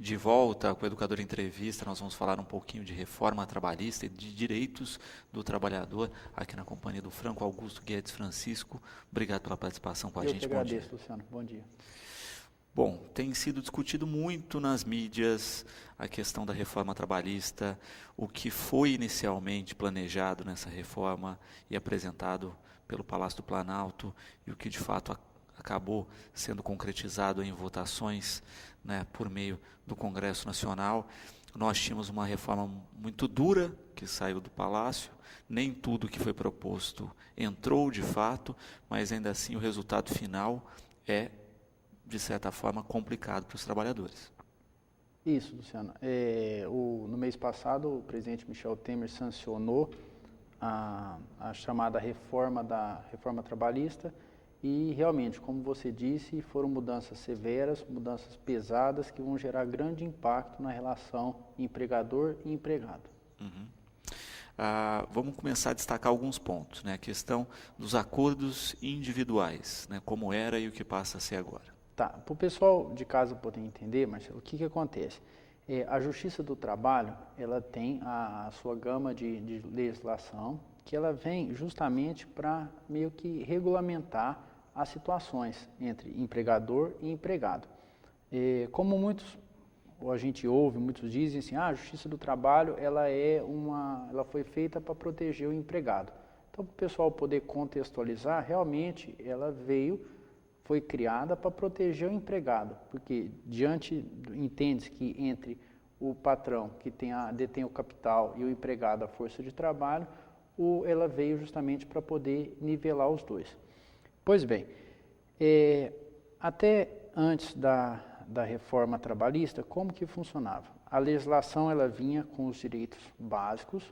De volta com o Educador Entrevista, nós vamos falar um pouquinho de reforma trabalhista e de direitos do trabalhador aqui na companhia do Franco Augusto Guedes Francisco. Obrigado pela participação com a gente. Eu que agradeço, Luciano. Bom dia. Bom, tem sido discutido muito nas mídias a questão da reforma trabalhista, o que foi inicialmente planejado nessa reforma e apresentado pelo Palácio do Planalto e o que de fato acabou sendo concretizado em votações, né, por meio do Congresso Nacional. Nós tínhamos uma reforma muito dura que saiu do Palácio, nem tudo que foi proposto entrou de fato, mas ainda assim o resultado final é, de certa forma, complicado para os trabalhadores. Isso, Luciano. No mês passado, o presidente Michel Temer sancionou a chamada reforma trabalhista e, realmente, como você disse, foram mudanças severas, mudanças pesadas que vão gerar grande impacto na relação empregador e empregado. Vamos começar a destacar alguns pontos, né? A questão dos acordos individuais, né? Como era e o que passa a ser agora. Tá, para o pessoal de casa poder entender, Marcelo, o que acontece? A Justiça do Trabalho, ela tem a sua gama de legislação, que ela vem justamente para meio que regulamentar as situações entre empregador e empregado. Como a gente ouve, muitos dizem assim, a Justiça do Trabalho, ela foi feita para proteger o empregado. Então, para o pessoal poder contextualizar, realmente ela foi criada para proteger o empregado, porque entende-se que entre o patrão que detém o capital e o empregado a força de trabalho, ela veio justamente para poder nivelar os dois. Pois bem, até antes da reforma trabalhista, como que funcionava? A legislação ela vinha com os direitos básicos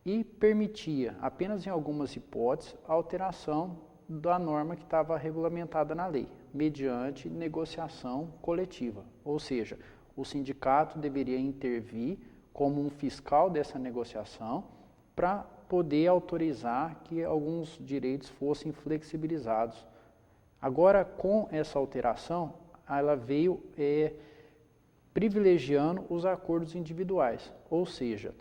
e permitia, apenas em algumas hipóteses, a alteração da norma que estava regulamentada na lei, mediante negociação coletiva. Ou seja, o sindicato deveria intervir como um fiscal dessa negociação para poder autorizar que alguns direitos fossem flexibilizados. Agora, com essa alteração, ela veio privilegiando os acordos individuais, ou seja,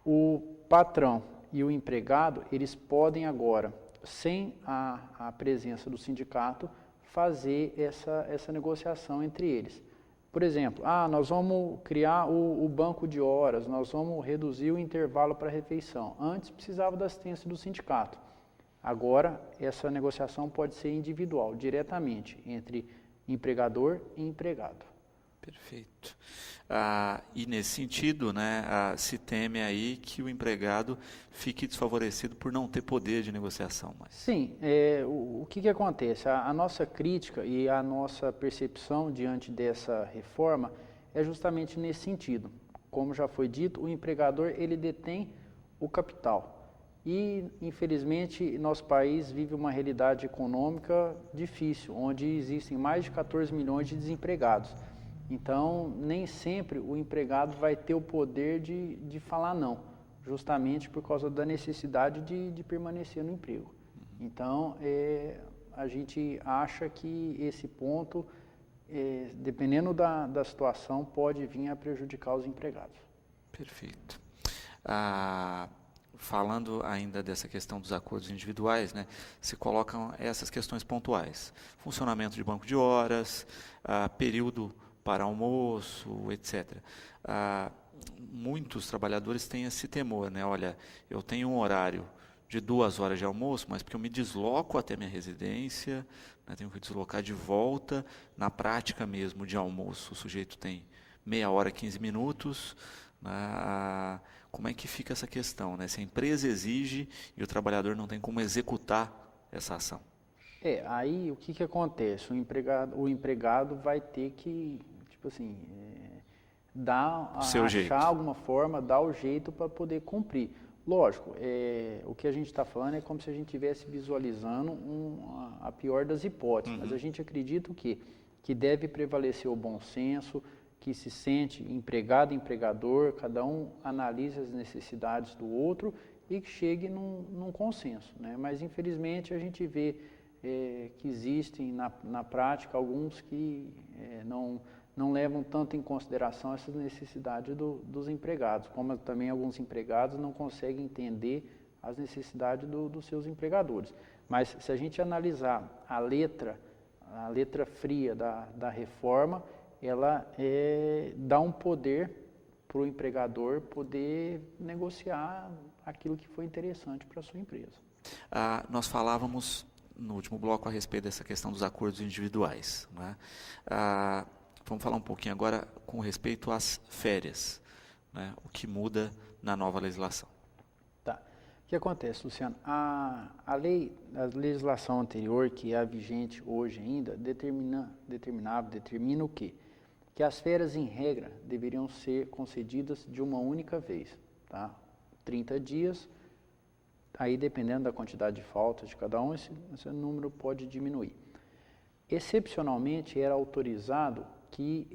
o patrão e o empregado, eles podem agora, sem a presença do sindicato, fazer essa negociação entre eles. Por exemplo, nós vamos criar o banco de horas, nós vamos reduzir o intervalo para a refeição. Antes precisava da assistência do sindicato. Agora, essa negociação pode ser individual, diretamente, entre empregador e empregado. Perfeito. E nesse sentido, né, se teme aí que o empregado fique desfavorecido por não ter poder de negociação. Sim, o que acontece? A nossa crítica e a nossa percepção diante dessa reforma é justamente nesse sentido. Como já foi dito, o empregador ele detém o capital. E, infelizmente, nosso país vive uma realidade econômica difícil, onde existem mais de 14 milhões de desempregados. Então, nem sempre o empregado vai ter o poder de falar não, justamente por causa da necessidade de permanecer no emprego. Então, a gente acha que esse ponto, dependendo da situação, pode vir a prejudicar os empregados. Perfeito. Falando ainda dessa questão dos acordos individuais, né, se colocam essas questões pontuais. Funcionamento de banco de horas, período para almoço, etc. Muitos trabalhadores têm esse temor, né? Olha, eu tenho um horário de 2 horas de almoço, mas porque eu me desloco até minha residência, né, tenho que deslocar de volta, na prática mesmo de almoço, o sujeito tem meia hora, 15 minutos, né? Como é que fica essa questão, né? Se a empresa exige e o trabalhador não tem como executar essa ação? Aí o que acontece? O empregado vai ter que, tipo assim, achar alguma forma, dar o jeito para poder cumprir. Lógico, o que a gente está falando é como se a gente estivesse visualizando a pior das hipóteses, mas a gente acredita que deve prevalecer o bom senso, que se sente empregado e empregador, cada um analise as necessidades do outro e que chegue num consenso, né? Mas, infelizmente, a gente vê que existem na prática alguns que não levam tanto em consideração essas necessidades dos empregados, como também alguns empregados não conseguem entender as necessidades dos seus empregadores. Mas se a gente analisar a letra fria da reforma, ela dá um poder para o empregador poder negociar aquilo que foi interessante para a sua empresa. Nós falávamos no último bloco a respeito dessa questão dos acordos individuais, né? Vamos falar um pouquinho agora com respeito às férias, né? O que muda na nova legislação. Tá. O que acontece, Luciano? A legislação anterior, que é a vigente hoje ainda, determina o quê? Que as férias, em regra, deveriam ser concedidas de uma única vez, tá? 30 dias, aí dependendo da quantidade de faltas de cada um, esse número pode diminuir. Excepcionalmente, era autorizado que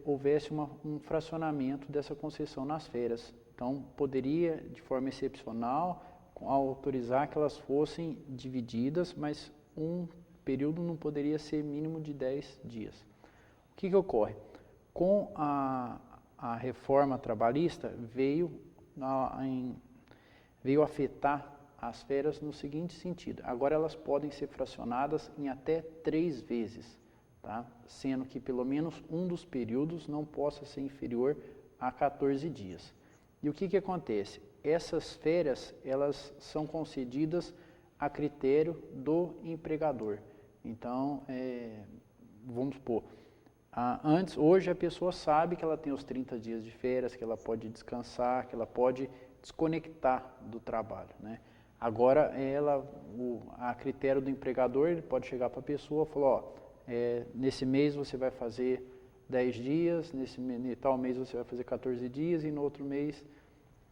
houvesse um fracionamento dessa concessão nas férias. Então, poderia, de forma excepcional, autorizar que elas fossem divididas, mas um período não poderia ser mínimo de 10 dias. O que ocorre? Com a reforma trabalhista, veio afetar as férias no seguinte sentido: agora elas podem ser fracionadas em até 3 vezes, tá? Sendo que pelo menos um dos períodos não possa ser inferior a 14 dias. E o que acontece? Essas férias, elas são concedidas a critério do empregador. Então, vamos supor, hoje a pessoa sabe que ela tem os 30 dias de férias, que ela pode descansar, que ela pode desconectar do trabalho, né? Agora, a critério do empregador, ele pode chegar para a pessoa e falar, nesse mês você vai fazer 10 dias, nesse tal mês você vai fazer 14 dias e no outro mês,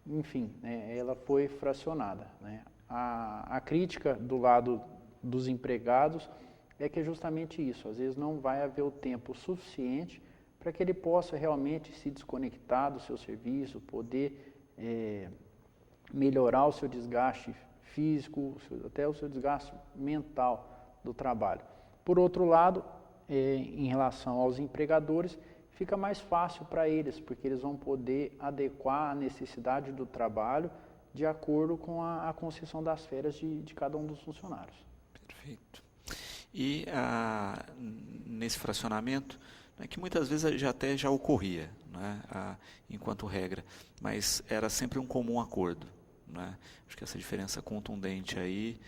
enfim, ela foi fracionada, né? A crítica do lado dos empregados é que é justamente isso, às vezes não vai haver o tempo suficiente para que ele possa realmente se desconectar do seu serviço, poder melhorar o seu desgaste físico, até o seu desgaste mental do trabalho. Por outro lado, em relação aos empregadores, fica mais fácil para eles, porque eles vão poder adequar a necessidade do trabalho de acordo com a concessão das férias de cada um dos funcionários. Perfeito. E nesse fracionamento, né, que muitas vezes já ocorria, né, enquanto regra, mas era sempre um comum acordo, né? Acho que essa diferença contundente aí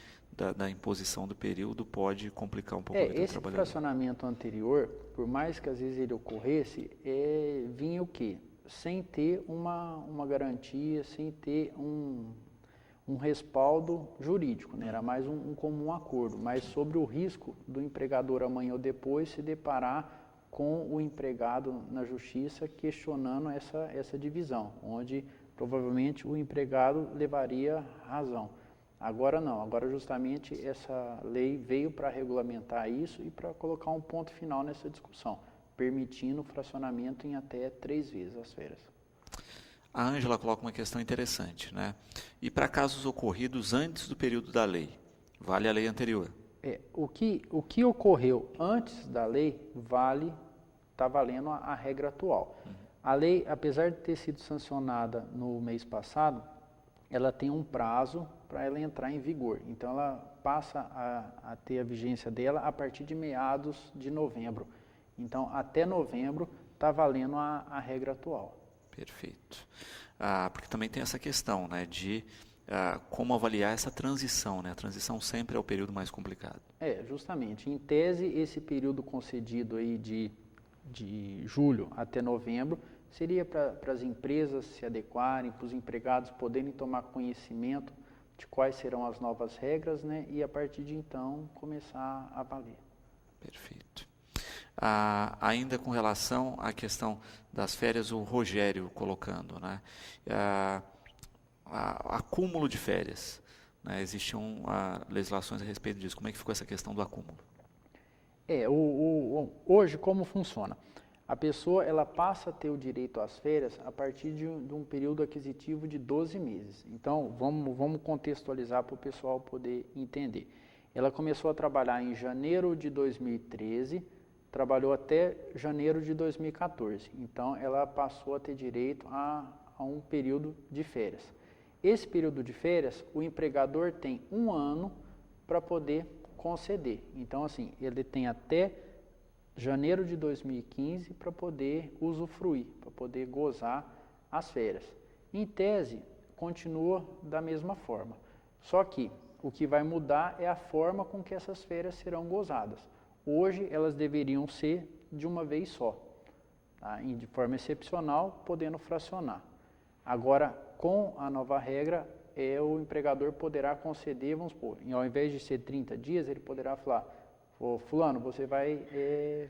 da imposição do período pode complicar um pouco a vida do trabalhador. Esse fracionamento anterior, por mais que às vezes ele ocorresse, vinha o quê? Sem ter uma garantia, sem ter um respaldo jurídico, né? Era mais um comum acordo, mas sobre o risco do empregador amanhã ou depois se deparar com o empregado na justiça questionando essa divisão, onde provavelmente o empregado levaria razão. Agora não, agora justamente essa lei veio para regulamentar isso e para colocar um ponto final nessa discussão, permitindo o fracionamento em até 3 vezes as férias. A Ângela coloca uma questão interessante, né? E para casos ocorridos antes do período da lei, vale a lei anterior? O que ocorreu antes da lei está valendo a regra atual. A lei, apesar de ter sido sancionada no mês passado, ela tem um prazo para ela entrar em vigor. Então, ela passa a ter a vigência dela a partir de meados de novembro. Então, até novembro está valendo a regra atual. Perfeito. Porque também tem essa questão, né, de como avaliar essa transição, né? A transição sempre é o período mais complicado. Justamente. Em tese, esse período concedido aí de julho até novembro seria para as empresas se adequarem, para os empregados poderem tomar conhecimento de quais serão as novas regras, né? E a partir de então começar a valer. Perfeito. Ainda com relação à questão das férias, o Rogério colocando, né? Acúmulo de férias, né? Existiam legislações a respeito disso. Como é que ficou essa questão do acúmulo? Hoje, como funciona? A pessoa ela passa a ter o direito às férias a partir de um período aquisitivo de 12 meses. Então, vamos contextualizar para o pessoal poder entender. Ela começou a trabalhar em janeiro de 2013, trabalhou até janeiro de 2014. Então, ela passou a ter direito a um período de férias. Esse período de férias, o empregador tem 1 ano para poder conceder. Então, assim, ele tem até janeiro de 2015 para poder usufruir, para poder gozar as férias. Em tese, continua da mesma forma. Só que o que vai mudar é a forma com que essas férias serão gozadas. Hoje, elas deveriam ser de uma vez só, tá? De forma excepcional, podendo fracionar. Agora, com a nova regra, o empregador poderá conceder, vamos supor, ao invés de ser 30 dias, ele poderá falar, fulano, você vai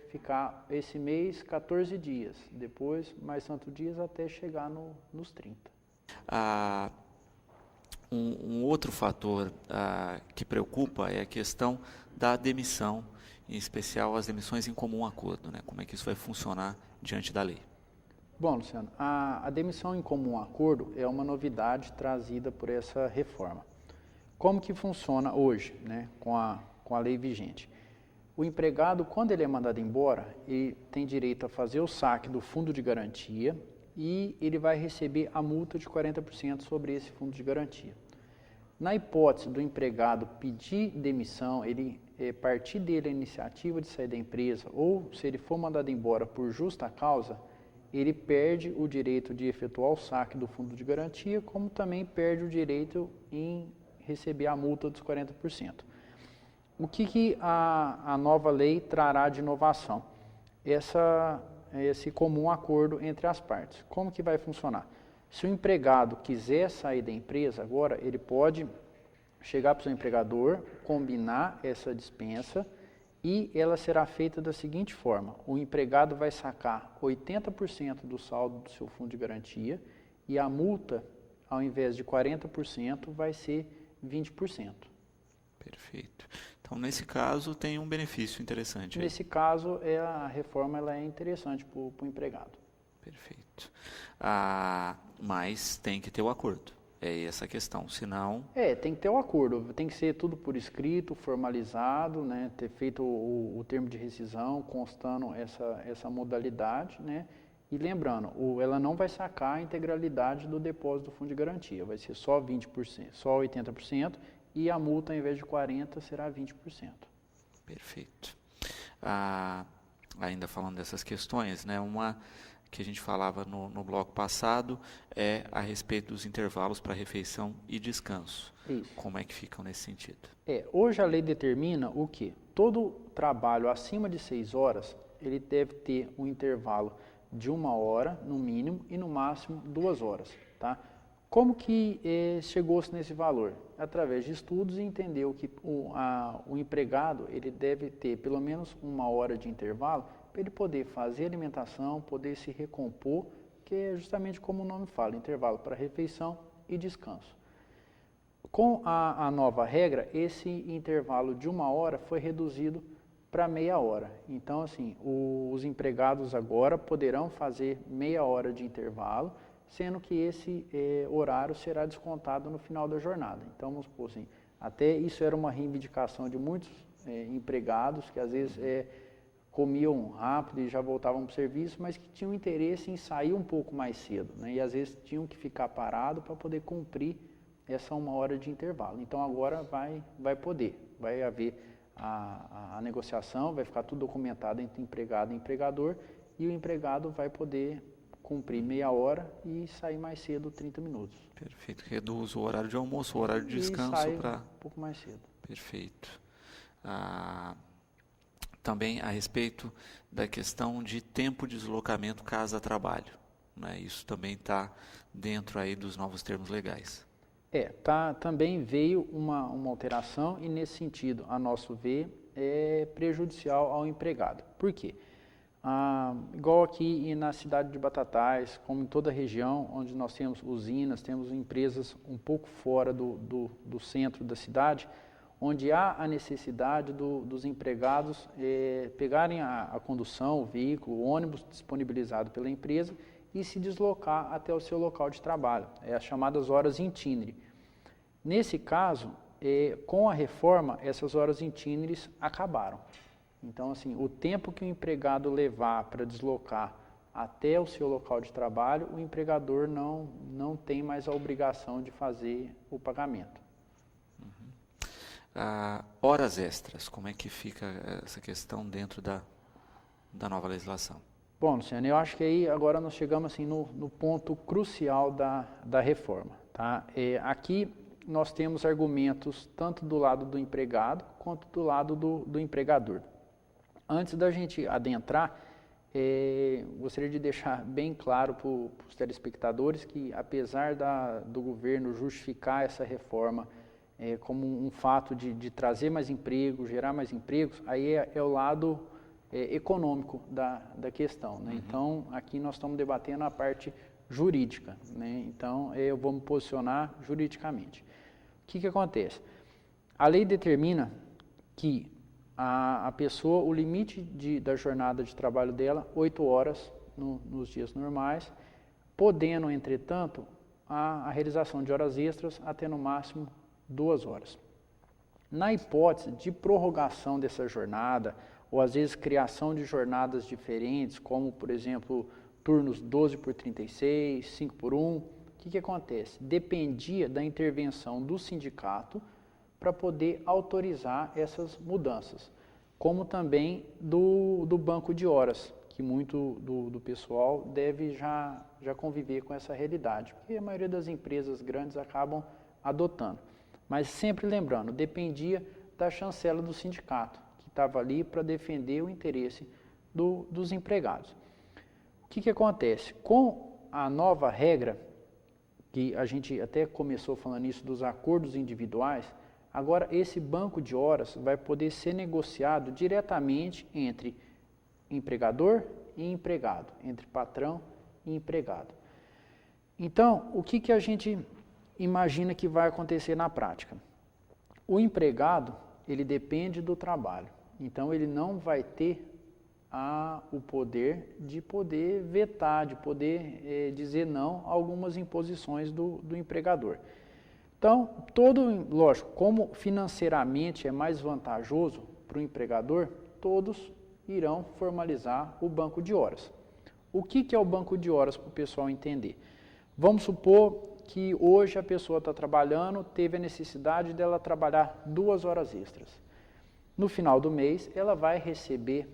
ficar esse mês 14 dias, depois mais tantos dias até chegar nos 30. Um outro fator que preocupa é a questão da demissão, em especial as demissões em comum acordo, né? Como é que isso vai funcionar diante da lei? Bom, Luciano, a demissão em comum acordo é uma novidade trazida por essa reforma. Como que funciona hoje, né, com a lei vigente? O empregado, quando ele é mandado embora, ele tem direito a fazer o saque do fundo de garantia e ele vai receber a multa de 40% sobre esse fundo de garantia. Na hipótese do empregado pedir demissão, ele partir dele a iniciativa de sair da empresa ou se ele for mandado embora por justa causa, ele perde o direito de efetuar o saque do fundo de garantia, como também perde o direito em receber a multa dos 40%. O que a nova lei trará de inovação? Esse comum acordo entre as partes. Como que vai funcionar? Se o empregado quiser sair da empresa agora, ele pode chegar para o seu empregador, combinar essa dispensa e ela será feita da seguinte forma: o empregado vai sacar 80% do saldo do seu fundo de garantia e a multa, ao invés de 40%, vai ser 20%. Perfeito. Então, nesse caso, tem um benefício interessante. Nesse caso, a reforma ela é interessante para o empregado. Perfeito. Mas tem que ter o acordo. É essa a questão, senão... tem que ter o acordo, tem que ser tudo por escrito, formalizado, né, ter feito o termo de rescisão, constando essa modalidade, né, e lembrando, ela não vai sacar a integralidade do depósito do fundo de garantia, vai ser só 20%, só 80%, e a multa, ao invés de 40%, será 20%. Perfeito. Ainda falando dessas questões, né, uma que a gente falava no bloco passado é a respeito dos intervalos para refeição e descanso. Isso. Como é que ficam nesse sentido? Hoje a lei determina o quê? Todo trabalho acima de 6 horas, ele deve ter um intervalo de 1 hora, no mínimo, e no máximo 2 horas. Tá? Como que chegou-se nesse valor? Através de estudos e entendeu que o empregado ele deve ter pelo menos 1 hora de intervalo para ele poder fazer alimentação, poder se recompor, que é justamente como o nome fala, intervalo para refeição e descanso. Com a nova regra, esse intervalo de 1 hora foi reduzido para meia hora. Então, assim, os empregados agora poderão fazer meia hora de intervalo, sendo que esse horário será descontado no final da jornada. Então, vamos supor assim, até isso era uma reivindicação de muitos empregados que às vezes comiam rápido e já voltavam para o serviço, mas que tinham interesse em sair um pouco mais cedo, né? E às vezes tinham que ficar parado para poder cumprir essa 1 hora de intervalo. Então agora vai poder, vai haver a negociação, vai ficar tudo documentado entre empregado e empregador e o empregado vai poder cumprir meia hora e sair mais cedo 30 minutos. Perfeito. Reduz o horário de almoço, o horário de descanso para... um pouco mais cedo. Perfeito. Também a respeito da questão de tempo de deslocamento casa-trabalho, né? Isso também está dentro aí dos novos termos legais. Também veio uma alteração e nesse sentido, a nosso ver, é prejudicial ao empregado. Por quê? Igual aqui na cidade de Batatais, como em toda a região, onde nós temos usinas, temos empresas um pouco fora do centro da cidade, onde há a necessidade dos empregados pegarem a condução, o veículo, o ônibus disponibilizado pela empresa e se deslocar até o seu local de trabalho, as chamadas horas itinere. Nesse caso, com a reforma, essas horas itinere acabaram. Então, assim, o tempo que o empregado levar para deslocar até o seu local de trabalho, o empregador não tem mais a obrigação de fazer o pagamento. Horas extras, como é que fica essa questão dentro da nova legislação? Bom, Luciano, eu acho que aí agora nós chegamos assim, no ponto crucial da reforma. Tá? Aqui nós temos argumentos tanto do lado do empregado quanto do lado do empregador. Antes da gente adentrar, gostaria de deixar bem claro para os telespectadores que, apesar do governo justificar essa reforma como um fato de trazer mais emprego, gerar mais empregos, aí é o lado econômico da questão. Né? Então, aqui nós estamos debatendo a parte jurídica. Né? Então, eu vou me posicionar juridicamente. O que acontece? A lei determina que a pessoa, o limite da jornada de trabalho dela, 8 horas nos dias normais, podendo, entretanto, a realização de horas extras até no máximo 2 horas. Na hipótese de prorrogação dessa jornada, ou às vezes criação de jornadas diferentes, como, por exemplo, turnos 12 por 36, 5 por 1, o que acontece? Dependia da intervenção do sindicato para poder autorizar essas mudanças, como também do banco de horas, que muito do pessoal deve já conviver com essa realidade, porque a maioria das empresas grandes acabam adotando. Mas sempre lembrando, dependia da chancela do sindicato, que estava ali para defender o interesse dos empregados. O que acontece? Com a nova regra, que a gente até começou falando isso dos acordos individuais, agora esse banco de horas vai poder ser negociado diretamente entre empregador e empregado, entre patrão e empregado. Então, o que a gente imagina que vai acontecer na prática? O empregado, ele depende do trabalho, então ele não vai ter o poder de poder vetar, de poder dizer não a algumas imposições do empregador. Então, lógico, como financeiramente é mais vantajoso para o empregador, todos irão formalizar o banco de horas. O que é o banco de horas para o pessoal entender? Vamos supor que hoje a pessoa está trabalhando, teve a necessidade dela trabalhar 2 horas extras. No final do mês, ela vai receber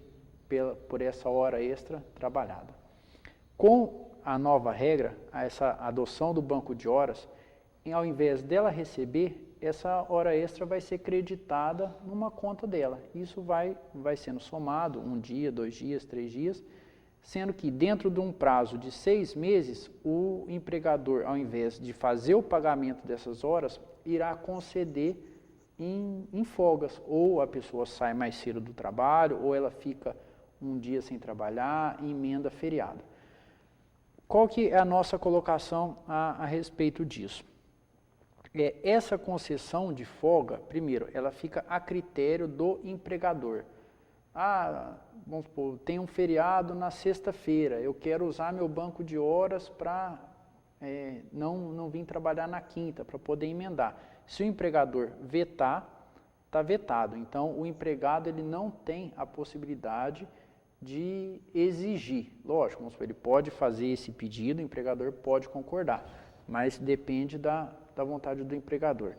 por essa hora extra trabalhada. Com a nova regra, essa adoção do banco de horas, ao invés dela receber, essa hora extra vai ser creditada numa conta dela. Isso vai sendo somado 1 dia, 2 dias, 3 dias, sendo que dentro de um prazo de 6 meses, o empregador, ao invés de fazer o pagamento dessas horas, irá conceder em folgas. Ou a pessoa sai mais cedo do trabalho, ou ela fica 1 dia sem trabalhar, emenda feriado. Qual que é a nossa colocação a respeito disso? Essa concessão de folga, primeiro, ela fica a critério do empregador. Vamos supor, tem um feriado na sexta-feira, eu quero usar meu banco de horas para não vir trabalhar na quinta, para poder emendar. Se o empregador vetar, está vetado. Então, o empregado ele não tem a possibilidade de exigir. Lógico, vamos supor, ele pode fazer esse pedido, o empregador pode concordar, mas depende da vontade do empregador.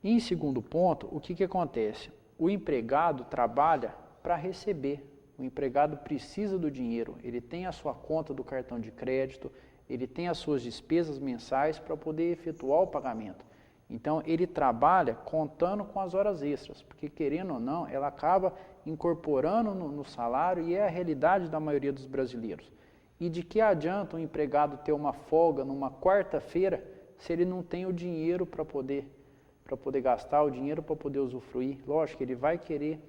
E em segundo ponto, o que acontece? O empregado trabalha para receber. O empregado precisa do dinheiro, ele tem a sua conta do cartão de crédito, ele tem as suas despesas mensais para poder efetuar o pagamento. Então, ele trabalha contando com as horas extras, porque querendo ou não, ela acaba incorporando no salário e é a realidade da maioria dos brasileiros. E de que adianta um empregado ter uma folga numa quarta-feira se ele não tem o dinheiro para poder gastar, o dinheiro para poder usufruir? Lógico que ele vai querer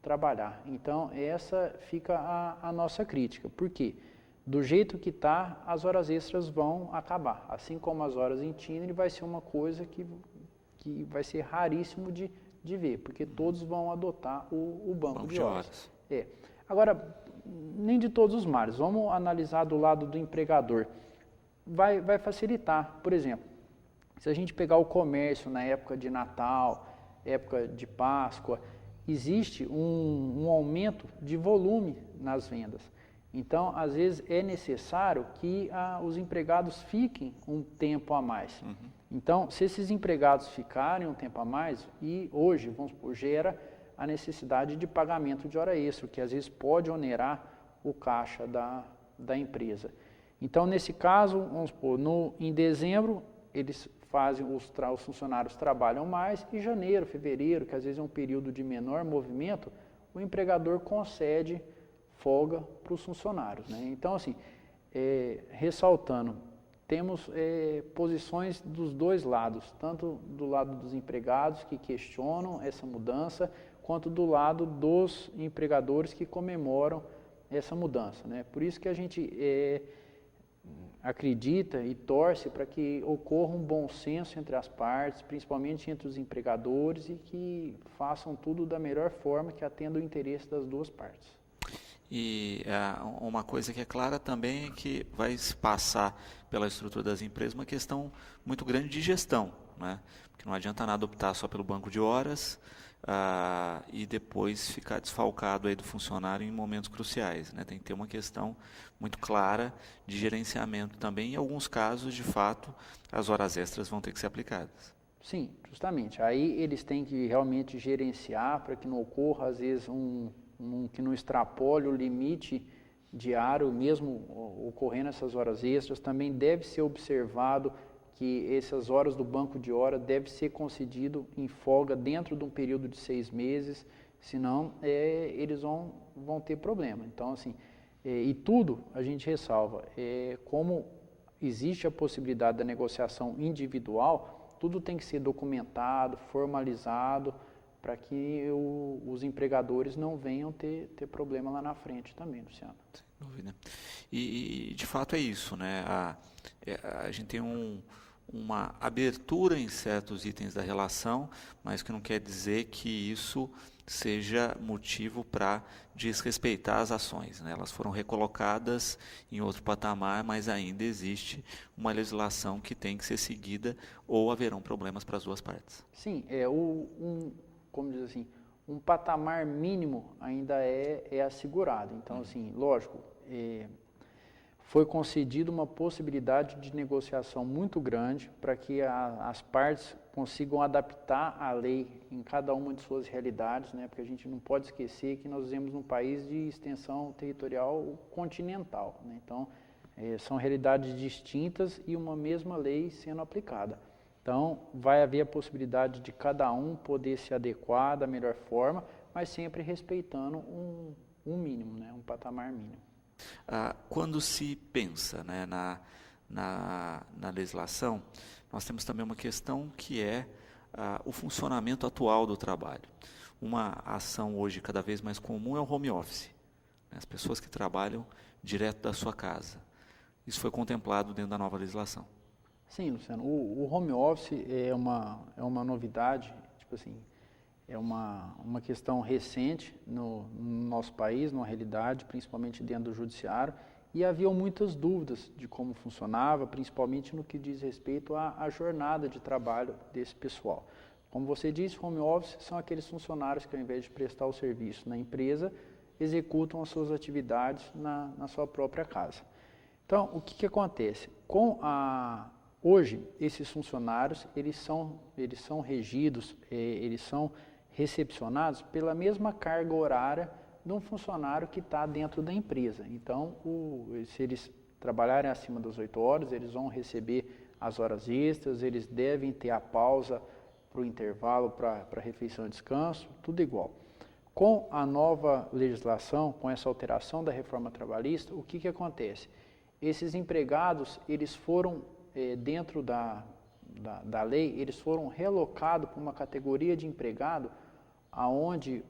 trabalhar. Então, essa fica a nossa crítica. Por quê? Do jeito que está, as horas extras vão acabar. Assim como as horas em Tinder, vai ser uma coisa que vai ser raríssimo de ver, porque todos vão adotar o banco de horas. Agora, nem de todos os males. Vamos analisar do lado do empregador. Vai facilitar. Por exemplo, se a gente pegar o comércio na época de Natal, época de Páscoa, existe um aumento de volume nas vendas. Então, às vezes, é necessário que os empregados fiquem um tempo a mais. Então, se esses empregados ficarem um tempo a mais, e hoje, vamos supor, gera a necessidade de pagamento de hora extra, que às vezes pode onerar o caixa da empresa. Então, nesse caso, vamos supor, em dezembro, eles fazem, os funcionários trabalham mais, e janeiro, fevereiro, que às vezes é um período de menor movimento, o empregador concede folga para os funcionários, né? Então, assim, ressaltando, temos posições dos dois lados, tanto do lado dos empregados que questionam essa mudança, quanto do lado dos empregadores que comemoram essa mudança, né? Por isso que a gente acredita e torce para que ocorra um bom senso entre as partes, principalmente entre os empregadores, e que façam tudo da melhor forma, que atenda o interesse das duas partes. E uma coisa que é clara também é que vai se passar pela estrutura das empresas uma questão muito grande de gestão, né? Porque não adianta nada optar só pelo banco de horas e depois ficar desfalcado aí do funcionário em momentos cruciais, né? Tem que ter uma questão muito clara de gerenciamento também. Em alguns casos, de fato, as horas extras vão ter que ser aplicadas. Sim, justamente. Aí eles têm que realmente gerenciar para que não ocorra, às vezes, que não extrapole o limite diário, mesmo ocorrendo essas horas extras. Também deve ser observado que essas horas do banco de hora deve ser concedido em folga dentro de um período de 6 meses, senão eles vão ter problema. Então, assim, e tudo a gente ressalva, como existe a possibilidade da negociação individual, tudo tem que ser documentado, formalizado, para que os empregadores não venham ter problema lá na frente também, Luciano. Sem dúvida. E de fato é isso, né? A gente tem uma abertura em certos itens da relação, mas que não quer dizer que isso seja motivo para desrespeitar as ações, né? Elas foram recolocadas em outro patamar, mas ainda existe uma legislação que tem que ser seguida ou haverão problemas para as duas partes. Sim, como diz assim, um patamar mínimo ainda é assegurado. Então, assim, lógico, foi concedida uma possibilidade de negociação muito grande para que as partes consigam adaptar a lei em cada uma de suas realidades, né? Porque a gente não pode esquecer que nós vivemos num país de extensão territorial continental, né? Então, são realidades distintas e uma mesma lei sendo aplicada. Então, vai haver a possibilidade de cada um poder se adequar da melhor forma, mas sempre respeitando um mínimo, né? Um patamar mínimo. Quando se pensa, né, na legislação, nós temos também uma questão que é o funcionamento atual do trabalho. Uma ação hoje cada vez mais comum é o home office, né? As pessoas que trabalham direto da sua casa. Isso foi contemplado dentro da nova legislação. Sim, Luciano, o home office é uma novidade, tipo assim, é uma questão recente no nosso país, numa realidade, principalmente dentro do judiciário, e havia muitas dúvidas de como funcionava, principalmente no que diz respeito à jornada de trabalho desse pessoal. Como você disse, home office são aqueles funcionários que, ao invés de prestar o serviço na empresa, executam as suas atividades na sua própria casa. Então, o que acontece? Hoje, esses funcionários, eles são regidos, eles são recepcionados pela mesma carga horária de um funcionário que está dentro da empresa. Então, se eles trabalharem acima das 8 horas, eles vão receber as horas extras, eles devem ter a pausa para o intervalo, para a refeição e descanso, tudo igual. Com a nova legislação, com essa alteração da reforma trabalhista, o que acontece? Esses empregados, eles foram dentro da lei, eles foram relocados para uma categoria de empregado onde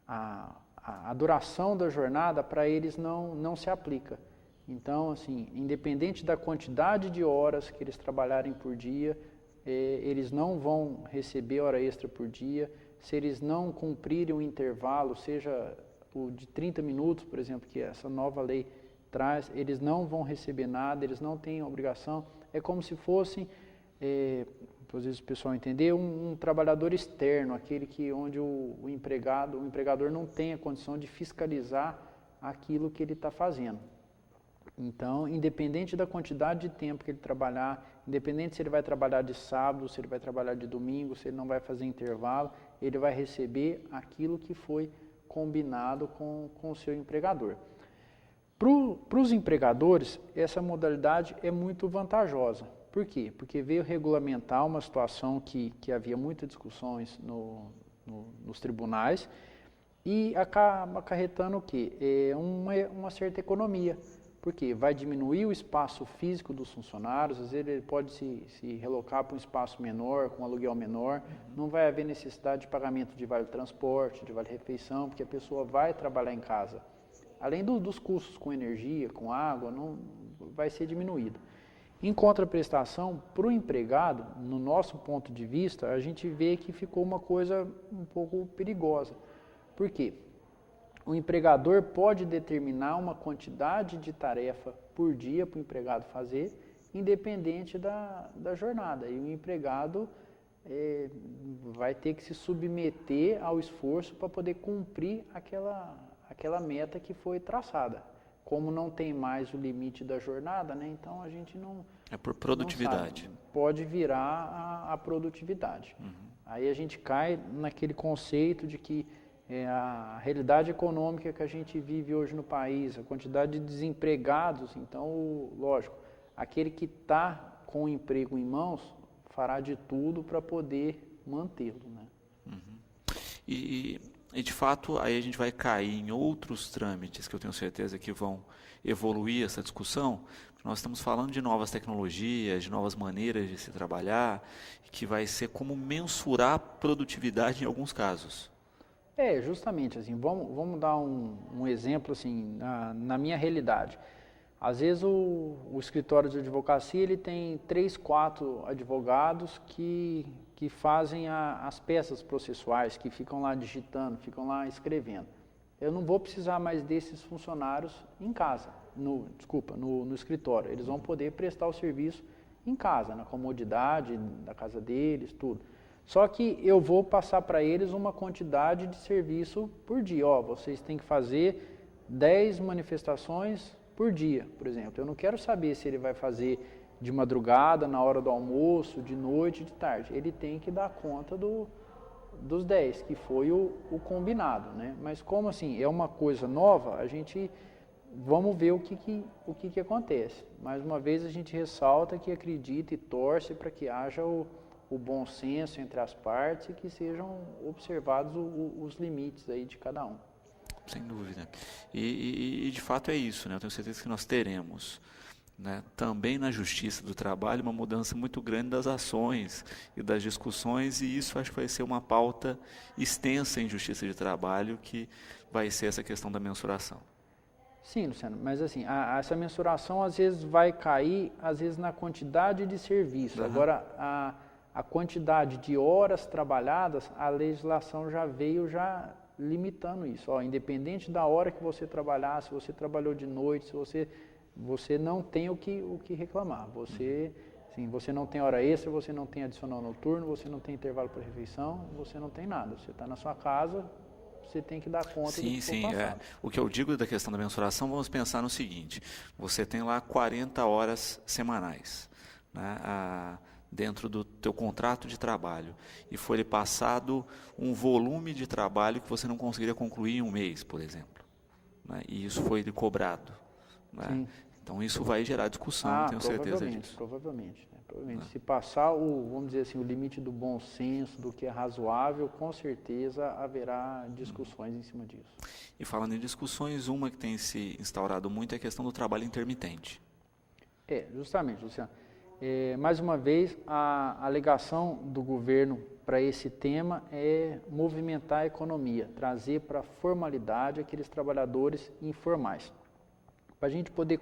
a duração da jornada para eles não se aplica. Então, assim, independente da quantidade de horas que eles trabalharem por dia, eles não vão receber hora extra por dia. Se eles não cumprirem o intervalo, seja o de 30 minutos, por exemplo, que essa nova lei traz, eles não vão receber nada, eles não têm obrigação. É como se fossem às vezes o pessoal entender, um trabalhador externo, aquele que onde o empregador não tem a condição de fiscalizar aquilo que ele está fazendo. Então, independente da quantidade de tempo que ele trabalhar, independente se ele vai trabalhar de sábado, se ele vai trabalhar de domingo, se ele não vai fazer intervalo, ele vai receber aquilo que foi combinado com o seu empregador. Para os empregadores, essa modalidade é muito vantajosa. Por quê? Porque veio regulamentar uma situação que havia muitas discussões nos tribunais e acaba acarretando o quê? Uma certa economia. Porque vai diminuir o espaço físico dos funcionários, às vezes ele pode se relocar para um espaço menor, com um aluguel menor, não vai haver necessidade de pagamento de vale-transporte, de vale-refeição, porque a pessoa vai trabalhar em casa. Além dos custos com energia, com água, não vai ser diminuído. Em contraprestação, para o empregado, no nosso ponto de vista, a gente vê que ficou uma coisa um pouco perigosa. Por quê? O empregador pode determinar uma quantidade de tarefa por dia para o empregado fazer, independente da jornada. E o empregado vai ter que se submeter ao esforço para poder cumprir aquela meta que foi traçada. Como não tem mais o limite da jornada, né, então a gente não... É por produtividade. Não sabe, pode virar a produtividade. Aí a gente cai naquele conceito de que a realidade econômica que a gente vive hoje no país, a quantidade de desempregados, então, lógico, aquele que está com o emprego em mãos fará de tudo para poder mantê-lo, né? E de fato, aí a gente vai cair em outros trâmites que eu tenho certeza que vão evoluir essa discussão. Nós estamos falando de novas tecnologias, de novas maneiras de se trabalhar, que vai ser como mensurar produtividade em alguns casos. Justamente, assim, vamos dar um exemplo, assim, na minha realidade. Às vezes o escritório de advocacia, ele tem 3, 4 advogados que fazem as peças processuais, que ficam lá digitando, ficam lá escrevendo. Eu não vou precisar mais desses funcionários em casa, no escritório. Eles vão poder prestar o serviço em casa, na comodidade da casa deles, tudo. Só que eu vou passar para eles uma quantidade de serviço por dia. Vocês têm que fazer 10 manifestações por dia, por exemplo. Eu não quero saber se ele vai fazer de madrugada, na hora do almoço, de noite, de tarde. Ele tem que dar conta dos 10, que foi o combinado, né? Mas como assim, é uma coisa nova, vamos ver o que acontece. Mais uma vez a gente ressalta que acredita e torce para que haja o bom senso entre as partes e que sejam observados os limites aí de cada um. Sem dúvida. E de fato é isso, né? Eu tenho certeza que nós teremos, né, também na Justiça do Trabalho uma mudança muito grande das ações e das discussões, e isso acho que vai ser uma pauta extensa em Justiça de Trabalho, que vai ser essa questão da mensuração. Sim, Luciano, mas assim, essa mensuração às vezes vai cair, às vezes na quantidade de serviço. Agora, a quantidade de horas trabalhadas, a legislação já veio limitando isso. Independente da hora que você trabalhar, se você trabalhou de noite, se você não tem o que reclamar. Você não tem hora extra, você não tem adicional noturno, você não tem intervalo para refeição, você não tem nada. Você está na sua casa, você tem que dar conta do que for passado. O que eu digo da questão da mensuração, vamos pensar no seguinte: você tem lá 40 horas semanais, né, dentro do teu contrato de trabalho, e foi-lhe passado um volume de trabalho que você não conseguiria concluir em um mês, por exemplo, né, e isso foi-lhe cobrado, né? Então isso vai gerar discussão, tenho certeza disso. Provavelmente. Se passar vamos dizer assim, o limite do bom senso, do que é razoável, com certeza haverá discussões em cima disso. E falando em discussões, uma que tem se instaurado muito é a questão do trabalho intermitente. Justamente, Luciano. Mais uma vez, a alegação do governo para esse tema é movimentar a economia, trazer para a formalidade aqueles trabalhadores informais. Para a gente poder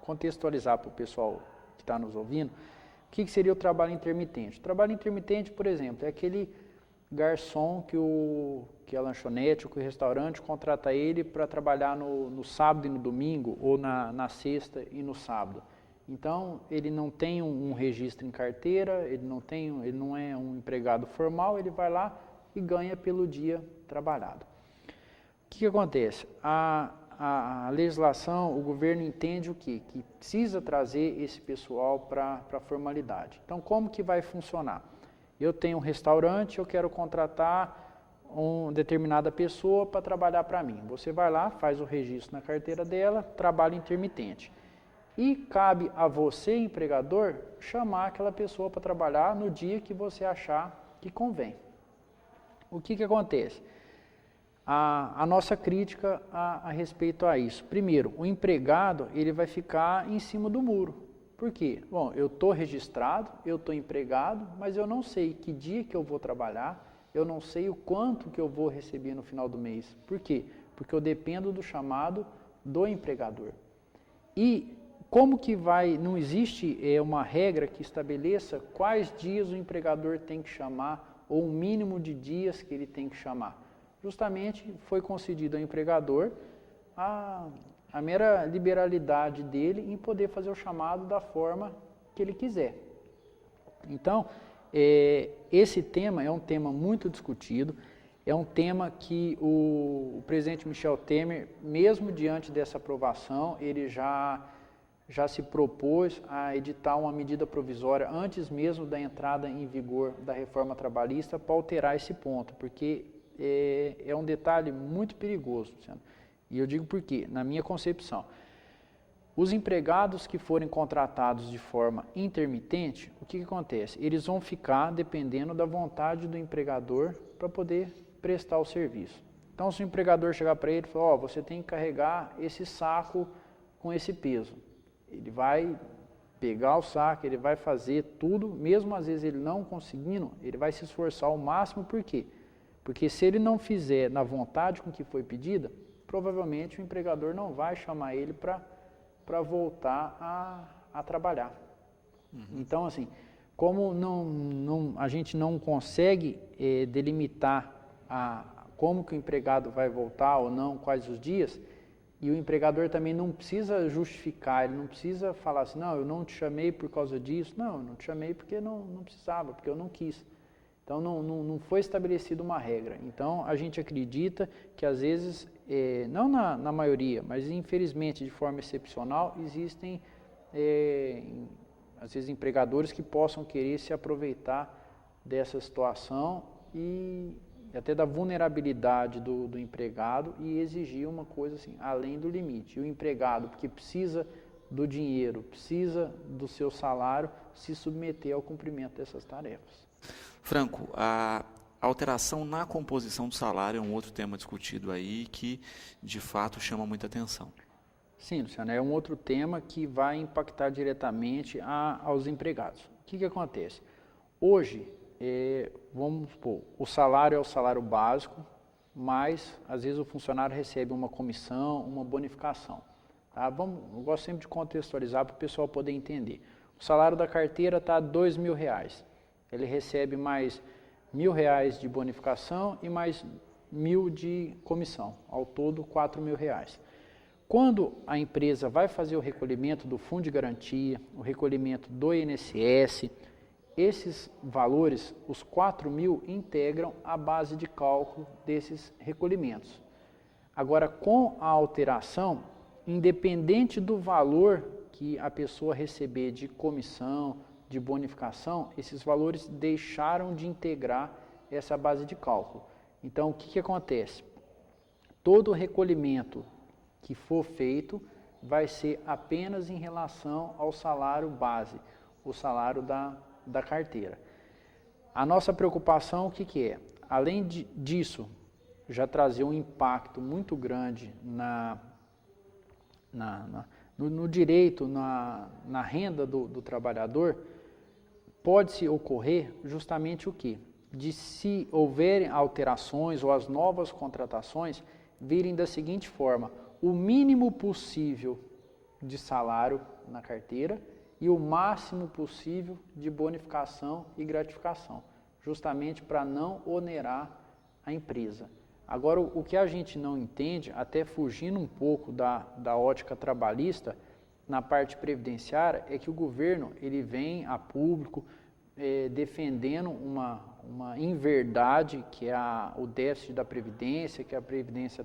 contextualizar para o pessoal que está nos ouvindo, o que seria o trabalho intermitente? O trabalho intermitente, por exemplo, é aquele garçom que a lanchonete ou que o restaurante contrata ele para trabalhar no sábado e no domingo, ou na sexta e no sábado. Então, ele não tem um registro em carteira, ele não é um empregado formal, ele vai lá e ganha pelo dia trabalhado. O que acontece? A legislação, o governo entende o quê? Que precisa trazer esse pessoal para a formalidade. Então, como que vai funcionar? Eu tenho um restaurante, eu quero contratar uma determinada pessoa para trabalhar para mim. Você vai lá, faz o registro na carteira dela, trabalho intermitente. E cabe a você, empregador, chamar aquela pessoa para trabalhar no dia que você achar que convém. O que acontece? A nossa crítica a respeito a isso. Primeiro, o empregado ele vai ficar em cima do muro. Por quê? Bom, eu estou registrado, eu estou empregado, mas eu não sei que dia que eu vou trabalhar, eu não sei o quanto que eu vou receber no final do mês. Por quê? Porque eu dependo do chamado do empregador. E como que não existe uma regra que estabeleça quais dias o empregador tem que chamar ou o mínimo de dias que ele tem que chamar. Justamente foi concedido ao empregador a mera liberalidade dele em poder fazer o chamado da forma que ele quiser. Então, esse tema é um tema muito discutido, é um tema que o presidente Michel Temer, mesmo diante dessa aprovação, ele já se propôs a editar uma medida provisória antes mesmo da entrada em vigor da reforma trabalhista para alterar esse ponto, porque é um detalhe muito perigoso, Luciano. E eu digo por quê? Na minha concepção, os empregados que forem contratados de forma intermitente, o que acontece? Eles vão ficar dependendo da vontade do empregador para poder prestar o serviço. Então, se o empregador chegar para ele e falar, você tem que carregar esse saco com esse peso, ele vai pegar o saco, ele vai fazer tudo, mesmo às vezes ele não conseguindo, ele vai se esforçar ao máximo, por quê? Porque se ele não fizer na vontade com que foi pedida, provavelmente o empregador não vai chamar ele para voltar a trabalhar. Então, assim, como a gente não consegue delimitar como que o empregado vai voltar ou não, quais os dias, e o empregador também não precisa justificar, ele não precisa falar assim, não, eu não te chamei por causa disso, não, eu não te chamei porque não precisava, porque eu não quis. Então, não foi estabelecida uma regra. Então, a gente acredita que, às vezes, não na maioria, mas infelizmente, de forma excepcional, existem, às vezes, empregadores que possam querer se aproveitar dessa situação e até da vulnerabilidade do empregado e exigir uma coisa assim, além do limite. E o empregado, porque precisa do dinheiro, precisa do seu salário, se submeter ao cumprimento dessas tarefas. Franco, a alteração na composição do salário é um outro tema discutido aí que, de fato, chama muita atenção. Sim, Luciano, é um outro tema que vai impactar diretamente aos empregados. O que acontece? Hoje, vamos supor, o salário é o salário básico, mas, às vezes, o funcionário recebe uma comissão, uma bonificação. Tá? Eu gosto sempre de contextualizar para o pessoal poder entender. O salário da carteira está R$ 2.000. Ele recebe mais R$ 1.000 de bonificação e mais R$ 1.000 de comissão, ao todo R$ 4.000. Quando a empresa vai fazer o recolhimento do Fundo de Garantia, o recolhimento do INSS, esses valores, os 4.000, integram a base de cálculo desses recolhimentos. Agora, com a alteração, independente do valor que a pessoa receber de comissão, de bonificação, esses valores deixaram de integrar essa base de cálculo. Então, o que acontece? Todo o recolhimento que for feito vai ser apenas em relação ao salário base, o salário da carteira. A nossa preocupação, o que é? Além disso, já trazer um impacto muito grande no direito, na renda do trabalhador, pode-se ocorrer justamente o quê? De se houverem alterações ou as novas contratações virem da seguinte forma, o mínimo possível de salário na carteira e o máximo possível de bonificação e gratificação, justamente para não onerar a empresa. Agora, o que a gente não entende, até fugindo um pouco da ótica trabalhista, na parte previdenciária é que o governo ele vem a público defendendo uma inverdade, que é o déficit da Previdência, que a Previdência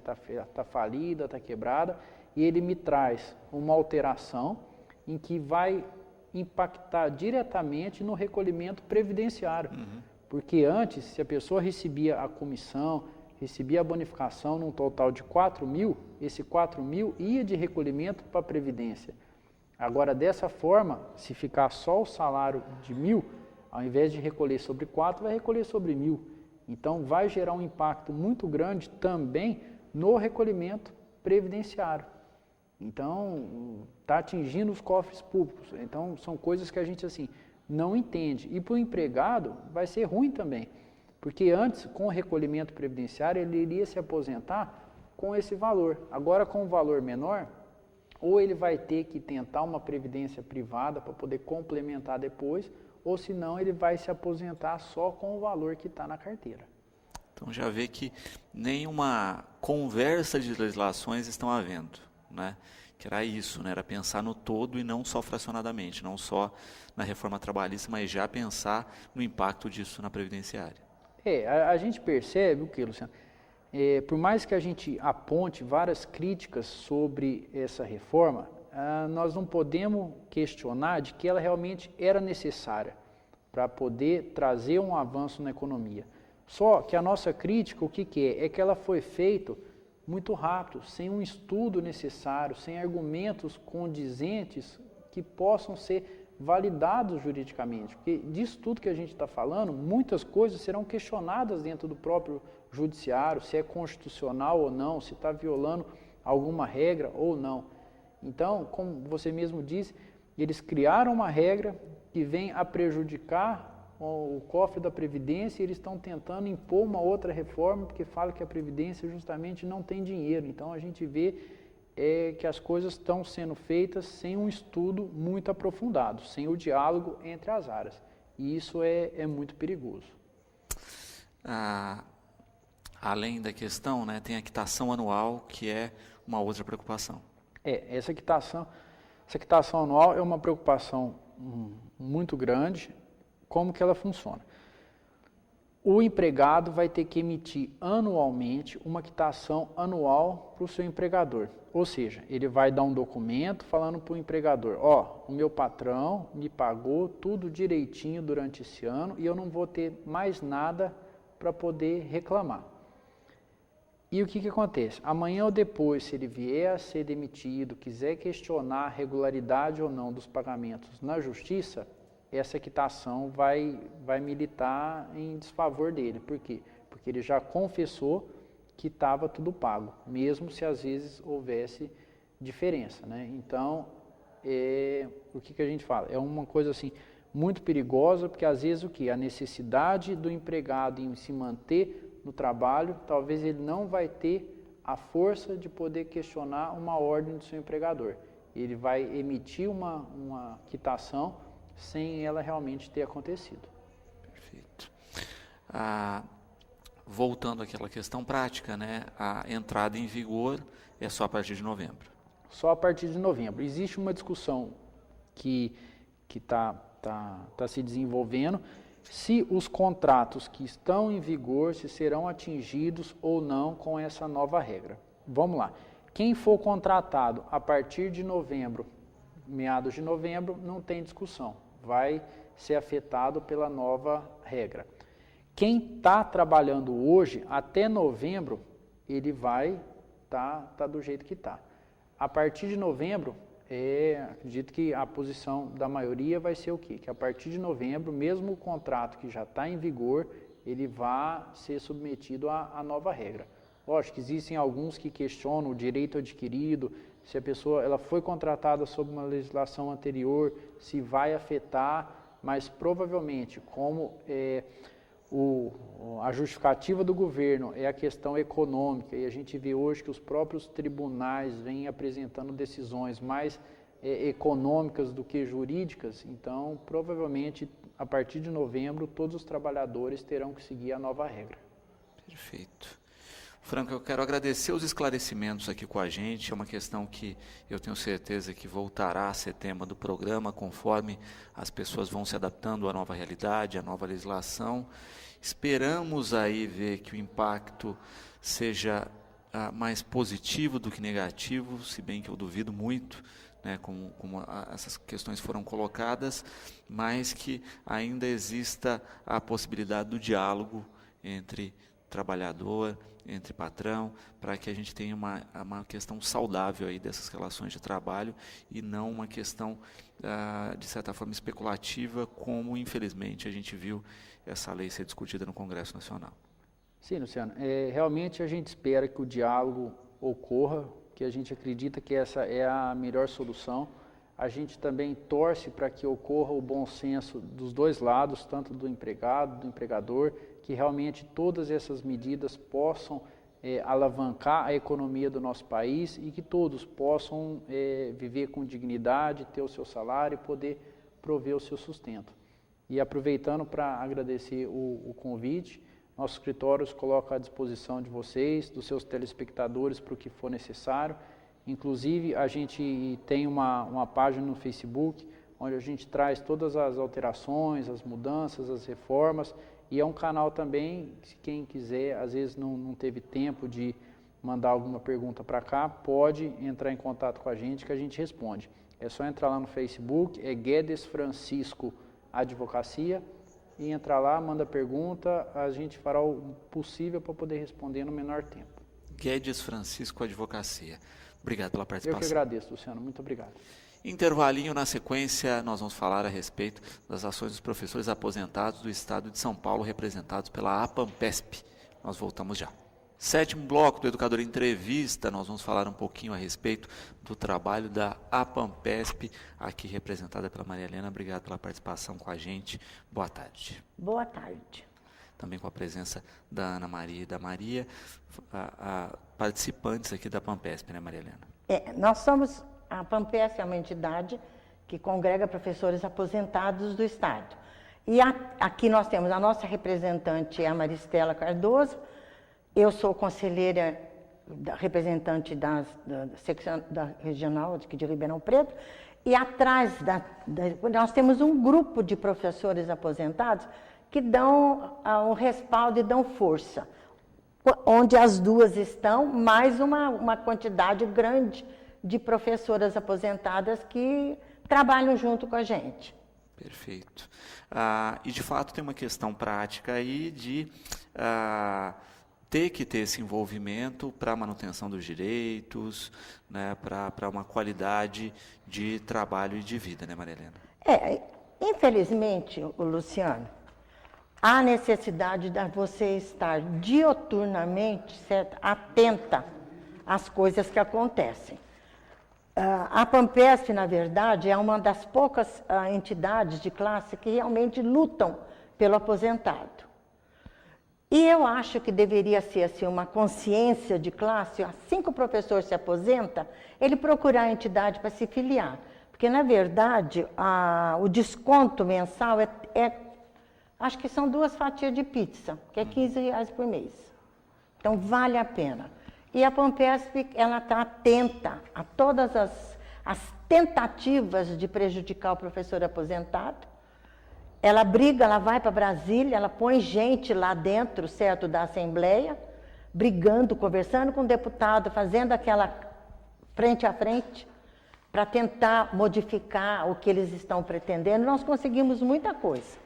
tá falida, está quebrada, e ele me traz uma alteração em que vai impactar diretamente no recolhimento previdenciário. Porque antes, se a pessoa recebia a comissão, recebia a bonificação num total de 4.000, esse 4.000 ia de recolhimento para a Previdência. Agora, dessa forma, se ficar só o salário de 1.000, ao invés de recolher sobre 4, vai recolher sobre 1.000. Então, vai gerar um impacto muito grande também no recolhimento previdenciário. Então, está atingindo os cofres públicos. Então, são coisas que a gente assim não entende. E para o empregado vai ser ruim também. Porque antes, com o recolhimento previdenciário, ele iria se aposentar com esse valor. Agora, com um valor menor, ou ele vai ter que tentar uma previdência privada para poder complementar depois, ou senão ele vai se aposentar só com o valor que está na carteira. Então já vê que nenhuma conversa de legislações estão havendo, né? Que era isso, né? Era pensar no todo e não só fracionadamente, não só na reforma trabalhista, mas já pensar no impacto disso na previdenciária. A gente percebe o que, Luciano? Por mais que a gente aponte várias críticas sobre essa reforma, nós não podemos questionar de que ela realmente era necessária para poder trazer um avanço na economia. Só que a nossa crítica, o que é? É que ela foi feita muito rápido, sem um estudo necessário, sem argumentos condizentes que possam ser validados juridicamente. Porque disso tudo que a gente está falando, muitas coisas serão questionadas dentro do próprio judiciário, se é constitucional ou não, se está violando alguma regra ou não. Então, como você mesmo disse, eles criaram uma regra que vem a prejudicar o cofre da Previdência e eles estão tentando impor uma outra reforma porque fala que a Previdência justamente não tem dinheiro. Então, a gente vê que as coisas estão sendo feitas sem um estudo muito aprofundado, sem o diálogo entre as áreas. E isso é muito perigoso. Além da questão, né, tem a quitação anual, que é uma outra preocupação. Essa quitação anual é uma preocupação muito grande. Como que ela funciona? O empregado vai ter que emitir anualmente uma quitação anual para o seu empregador. Ou seja, ele vai dar um documento falando para o empregador, o meu patrão me pagou tudo direitinho durante esse ano e eu não vou ter mais nada para poder reclamar. E o que acontece? Amanhã ou depois, se ele vier a ser demitido, quiser questionar a regularidade ou não dos pagamentos na justiça, essa quitação vai militar em desfavor dele. Por quê? Porque ele já confessou que estava tudo pago, mesmo se às vezes houvesse diferença, né? Então, o que a gente fala? É uma coisa assim muito perigosa, porque às vezes a necessidade do empregado em se manter no trabalho, talvez ele não vai ter a força de poder questionar uma ordem do seu empregador. Ele vai emitir uma quitação sem ela realmente ter acontecido. Perfeito. Voltando àquela questão prática, né? A entrada em vigor é só a partir de novembro. Só a partir de novembro. Existe uma discussão que está se desenvolvendo se os contratos que estão em vigor se serão atingidos ou não com essa nova regra. Vamos lá. Quem for contratado a partir de novembro, meados de novembro, não tem discussão. Vai ser afetado pela nova regra. Quem está trabalhando hoje, até novembro, ele vai tá do jeito que está. A partir de novembro, acredito que a posição da maioria vai ser o quê? Que a partir de novembro, mesmo o contrato que já está em vigor, ele vai ser submetido à nova regra. Lógico que existem alguns que questionam o direito adquirido, se a pessoa ela foi contratada sob uma legislação anterior, se vai afetar, mas provavelmente, como a justificativa do governo é a questão econômica, e a gente vê hoje que os próprios tribunais vêm apresentando decisões mais econômicas do que jurídicas, então provavelmente a partir de novembro todos os trabalhadores terão que seguir a nova regra. Perfeito. Franco, eu quero agradecer os esclarecimentos aqui com a gente. É uma questão que eu tenho certeza que voltará a ser tema do programa, conforme as pessoas vão se adaptando à nova realidade, à nova legislação. Esperamos aí ver que o impacto seja mais positivo do que negativo, se bem que eu duvido muito, né, como essas questões foram colocadas, mas que ainda exista a possibilidade do diálogo entre trabalhador, entre patrão, para que a gente tenha uma questão saudável aí dessas relações de trabalho e não uma questão, de certa forma, especulativa, como, infelizmente, a gente viu essa lei ser discutida no Congresso Nacional. Sim, Luciano. Realmente a gente espera que o diálogo ocorra, que a gente acredita que essa é a melhor solução. A gente também torce para que ocorra o bom senso dos dois lados, tanto do empregado, do empregador, que realmente todas essas medidas possam alavancar a economia do nosso país e que todos possam viver com dignidade, ter o seu salário e poder prover o seu sustento. E aproveitando para agradecer o convite, nossos escritórios colocam à disposição de vocês, dos seus telespectadores, para o que for necessário. Inclusive, a gente tem uma página no Facebook, onde a gente traz todas as alterações, as mudanças, as reformas, e é um canal também, se quem quiser, às vezes não teve tempo de mandar alguma pergunta para cá, pode entrar em contato com a gente que a gente responde. É só entrar lá no Facebook, Guedes Francisco Advocacia, e entrar lá, manda pergunta, a gente fará o possível para poder responder no menor tempo. Guedes Francisco Advocacia. Obrigado pela participação. Eu que agradeço, Luciano. Muito obrigado. Intervalinho, na sequência, nós vamos falar a respeito das ações dos professores aposentados do Estado de São Paulo, representados pela APAMPESP. Nós voltamos já. 7º bloco do Educador Entrevista, nós vamos falar um pouquinho a respeito do trabalho da APAMPESP, aqui representada pela Maria Helena. Obrigado pela participação com a gente. Boa tarde. Boa tarde. Também com a presença da Ana Maria e da Maria, participantes aqui da APAMPESP, né, Maria Helena? Nós somos, a APAMPESP é uma entidade que congrega professores aposentados do Estado. E aqui nós temos a nossa representante, a Maristela Cardoso. Eu sou conselheira representante da secção da regional de Ribeirão Preto, e atrás nós temos um grupo de professores aposentados que dão um respaldo e dão força, onde as duas estão, mais uma quantidade grande de professoras aposentadas que trabalham junto com a gente. Perfeito. E de fato tem uma questão prática aí de ter que ter esse envolvimento para a manutenção dos direitos, né, para uma qualidade de trabalho e de vida, né, Maria Helena? Infelizmente, Luciano, há necessidade de você estar dioturnamente, certo, atenta às coisas que acontecem. A APAMPESP, na verdade, é uma das poucas entidades de classe que realmente lutam pelo aposentado. E eu acho que deveria ser assim, uma consciência de classe, assim que o professor se aposenta, ele procurar a entidade para se filiar. Porque, na verdade, o desconto mensal acho que são 2 fatias de pizza, que é R$15 por mês. Então, vale a pena. E a APAMPESP, ela está atenta a todas as tentativas de prejudicar o professor aposentado. Ela briga, ela vai para Brasília, ela põe gente lá dentro, certo, da Assembleia, brigando, conversando com o deputado, fazendo aquela frente a frente, para tentar modificar o que eles estão pretendendo. Nós conseguimos muita coisa.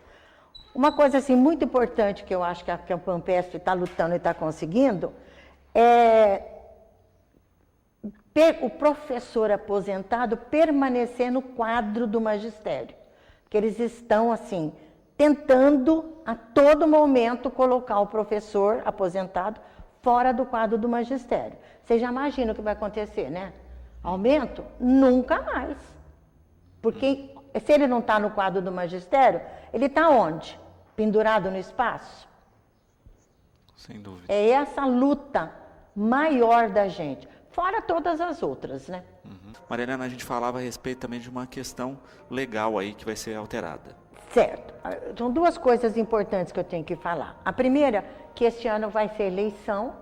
Uma coisa assim, muito importante que eu acho que a APAMPESP está lutando e está conseguindo é o professor aposentado permanecer no quadro do magistério. Que eles estão, assim, tentando a todo momento colocar o professor aposentado fora do quadro do magistério. Você já imagina o que vai acontecer, né? Aumento? Nunca mais. Porque se ele não está no quadro do magistério, ele está onde? Pendurado no espaço? Sem dúvida. É essa luta maior da gente. Fora todas as outras, né? Maria Helena, a gente falava a respeito também de uma questão legal aí que vai ser alterada. Certo. São 2 coisas importantes que eu tenho que falar. A primeira, que este ano vai ser eleição,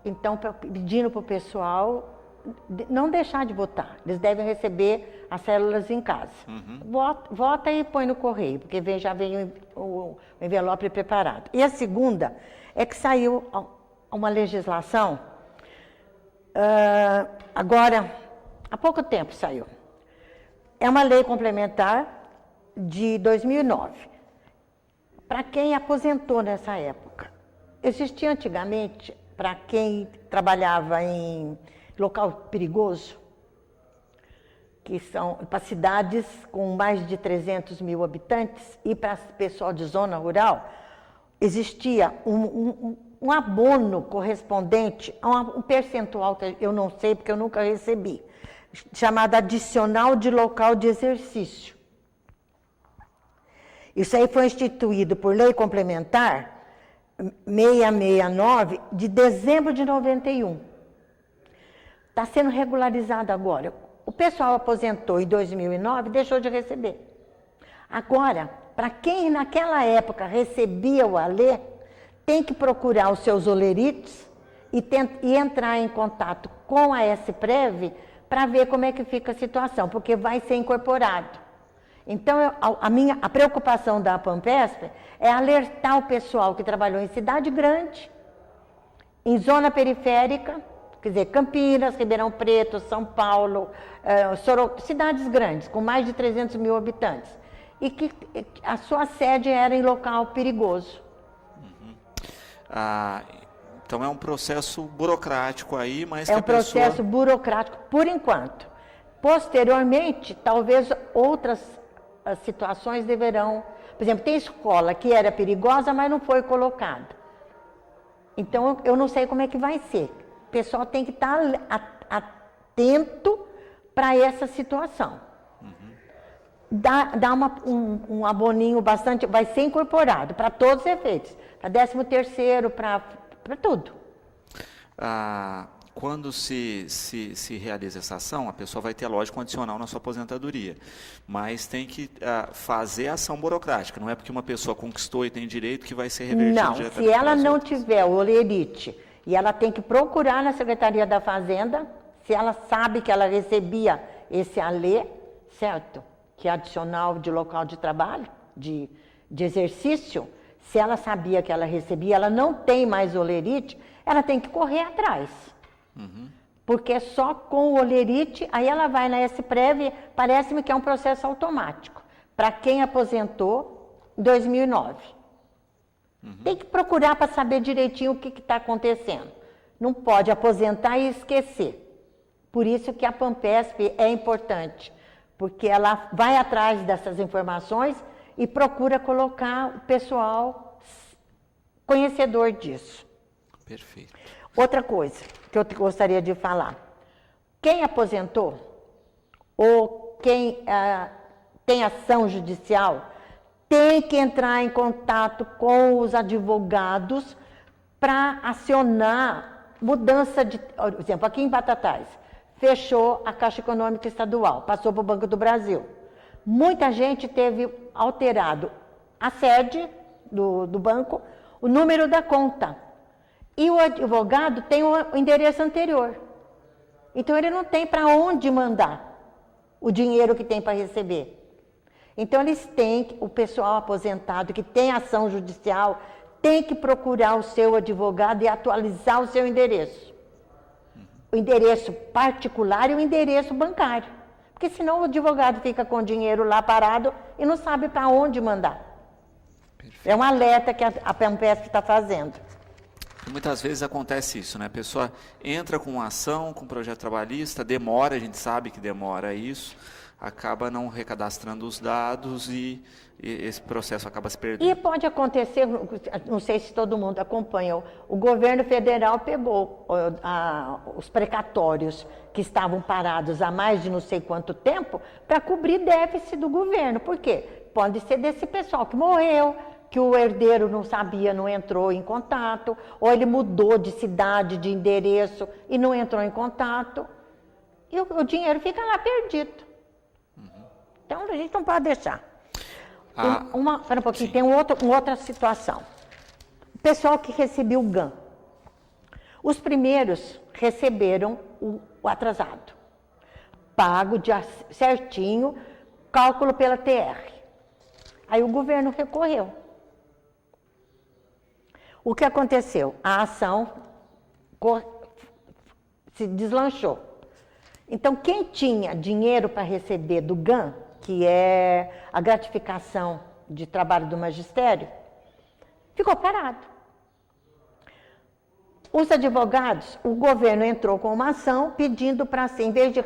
então, pedindo para o pessoal não deixar de votar. Eles devem receber as células em casa. Vota e põe no correio, porque já vem o envelope preparado. E a segunda é que saiu uma legislação, agora, há pouco tempo saiu. É uma lei complementar de 2009, para quem aposentou nessa época. Existia antigamente, para quem trabalhava em local perigoso, que são para cidades com mais de 300 mil habitantes e para pessoal de zona rural, existia um abono correspondente a um percentual que eu não sei porque eu nunca recebi, chamado adicional de local de exercício. Isso aí foi instituído por lei complementar 669 de dezembro de 91. Está sendo regularizado agora. O pessoal aposentou em 2009 e deixou de receber. Agora, para quem naquela época recebia o ALE, tem que procurar os seus olerites e entrar em contato com a SPREV para ver como é que fica a situação, porque vai ser incorporado. Então, a preocupação da Pampesp é alertar o pessoal que trabalhou em cidade grande, em zona periférica, quer dizer, Campinas, Ribeirão Preto, São Paulo, cidades grandes, com mais de 300 mil habitantes, e que a sua sede era em local perigoso. Então é um processo burocrático aí, mas é um processo burocrático por enquanto. Posteriormente, talvez outras situações deverão... Por exemplo, tem escola que era perigosa, mas não foi colocada. Então, eu não sei como é que vai ser. O pessoal tem que estar atento para essa situação. Dá um aboninho bastante... Vai ser incorporado para todos os efeitos. Para 13º, para tudo. Quando se realiza essa ação, a pessoa vai ter, lógico, condicional na sua aposentadoria. Mas tem que fazer a ação burocrática. Não é porque uma pessoa conquistou e tem direito que vai ser revertido diretamente. Não, se ela não tiver o olerite e ela tem que procurar na Secretaria da Fazenda, se ela sabe que ela recebia esse ALE, certo? Que é adicional de local de trabalho, de exercício, se ela sabia que ela recebia, ela não tem mais olerite, ela tem que correr atrás. Porque só com o olerite, aí ela vai na SPREV, parece-me que é um processo automático, para quem aposentou em 2009. Tem que procurar para saber direitinho o que está acontecendo. Não pode aposentar e esquecer. Por isso que a Pampesp é importante, porque ela vai atrás dessas informações e procura colocar o pessoal conhecedor disso. Perfeito. Outra coisa que eu gostaria de falar. Quem aposentou ou quem tem ação judicial tem que entrar em contato com os advogados para acionar mudança de... Por exemplo, aqui em Batatais, fechou a Caixa Econômica Estadual, passou para o Banco do Brasil. Muita gente teve alterado a sede do banco, o número da conta. E o advogado tem o endereço anterior. Então, ele não tem para onde mandar o dinheiro que tem para receber. Então, eles têm, o pessoal aposentado que tem ação judicial, tem que procurar o seu advogado e atualizar o seu endereço. O endereço particular e o endereço bancário. Porque senão o advogado fica com o dinheiro lá parado e não sabe para onde mandar. Perfeito. É um alerta que a Pampesp está fazendo. Muitas vezes acontece isso, né? A pessoa entra com uma ação, com um projeto trabalhista, demora, a gente sabe que demora isso, acaba não recadastrando os dados e esse processo acaba se perdendo. E pode acontecer, não sei se todo mundo acompanha, o governo federal pegou os precatórios que estavam parados há mais de não sei quanto tempo para cobrir déficit do governo. Por quê? Pode ser desse pessoal que morreu, que o herdeiro não sabia, não entrou em contato, ou ele mudou de cidade, de endereço e não entrou em contato, e o dinheiro fica lá perdido. Então, a gente não pode deixar. Espera um pouquinho, sim. Tem uma outra situação. O pessoal que recebeu o GAN. Os primeiros receberam o atrasado, pago certinho, cálculo pela TR. Aí o governo recorreu. O que aconteceu? A ação se deslanchou. Então, quem tinha dinheiro para receber do GAN, que é a gratificação de trabalho do magistério, ficou parado. Os advogados, o governo entrou com uma ação pedindo para, assim, em vez de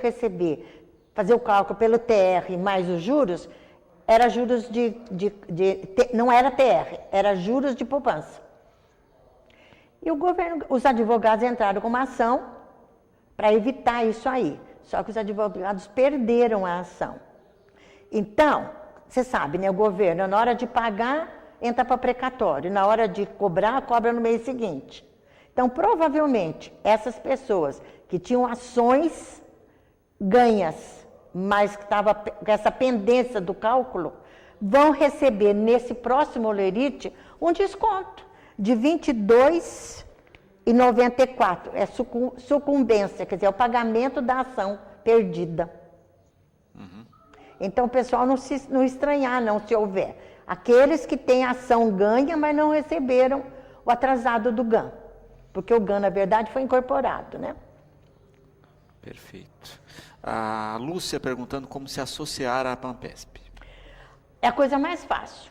fazer o cálculo pelo TR mais os juros, era juros não era TR, era juros de poupança. E os advogados entraram com uma ação para evitar isso aí. Só que os advogados perderam a ação. Então, você sabe, né? O governo, na hora de pagar, entra para precatório. Na hora de cobrar, cobra no mês seguinte. Então, provavelmente, essas pessoas que tinham ações ganhas, mas que estavam com essa pendência do cálculo, vão receber nesse próximo olerite um desconto de R$ 22,94. É sucumbência, quer dizer, é o pagamento da ação perdida. Então, o pessoal não estranhar, não, se houver. Aqueles que têm ação ganha, mas não receberam o atrasado do GAN. Porque o GAN, na verdade, foi incorporado, né? Perfeito. A Lúcia perguntando como se associar à Pampesp. É a coisa mais fácil.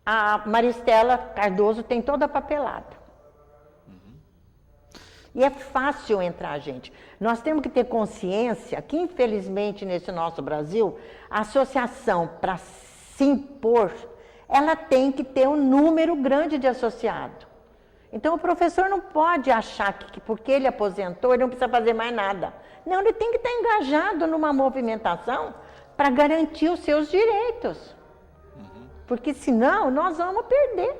A Maristela Cardoso tem toda a papelada. E é fácil entrar, gente. Nós temos que ter consciência que, infelizmente, nesse nosso Brasil, a associação, para se impor, ela tem que ter um número grande de associados. Então, o professor não pode achar que porque ele aposentou, ele não precisa fazer mais nada. Não, ele tem que estar engajado numa movimentação para garantir os seus direitos. Porque, senão, nós vamos perder.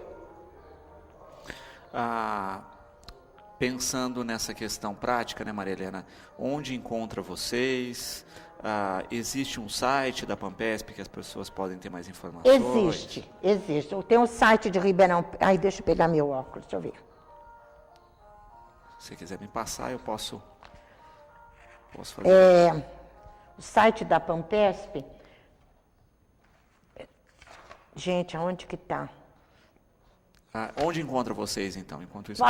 Pensando nessa questão prática, né, Maria Helena, onde encontra vocês? Existe um site da Pampesp que as pessoas podem ter mais informações? Existe. Tem um site de Ribeirão... Ai, deixa eu pegar meu óculos, deixa eu ver. Se você quiser me passar, eu posso fazer. O site da Pampesp... Gente, aonde que está? Onde encontra vocês, então? Enquanto isso,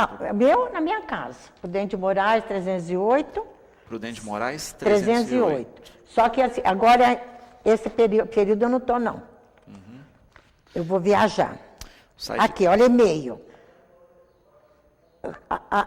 na minha casa. Prudente Moraes, 308. Prudente Moraes, 308. Só que assim, agora, esse período eu não estou, não. Eu vou viajar. Aqui, olha, e-mail.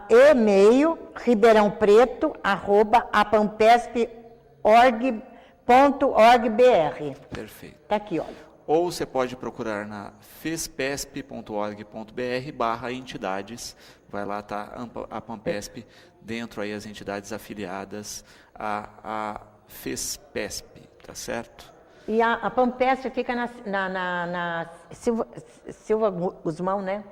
E-mail, ribeirãopreto@apampesp.org.br. Perfeito. Está aqui, olha. Ou você pode procurar na fespesp.org.br/entidades. Vai lá, tá a Pampesp, dentro aí as entidades afiliadas à Fespesp, tá certo? E a Pampesp fica na Silva Guzmão, né?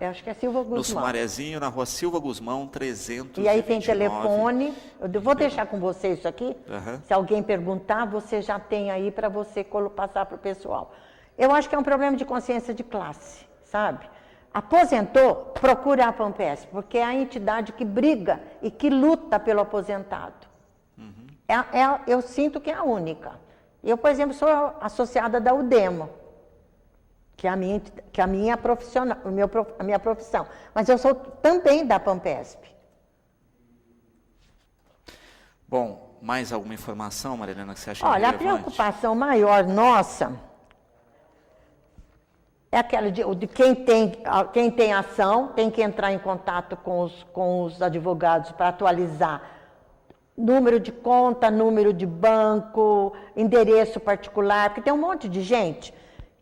Eu acho que é Silva Guzmão. No Sumarezinho, na rua Silva Guzmão, 329. E aí tem telefone. Eu vou deixar com você isso aqui. Se alguém perguntar, você já tem aí para você passar para o pessoal. Eu acho que é um problema de consciência de classe, sabe? Aposentou, procura a Pampesp, porque é a entidade que briga e que luta pelo aposentado. Eu sinto que é a única. Eu, por exemplo, sou associada da UDEMO, que é a minha profissional, a minha profissão. Mas eu sou também da Pampesp. Bom, mais alguma informação, Maria Helena, que você acha relevante? Olha, a preocupação maior nossa é aquela de quem tem ação, tem que entrar em contato com os advogados para atualizar número de conta, número de banco, endereço particular, porque tem um monte de gente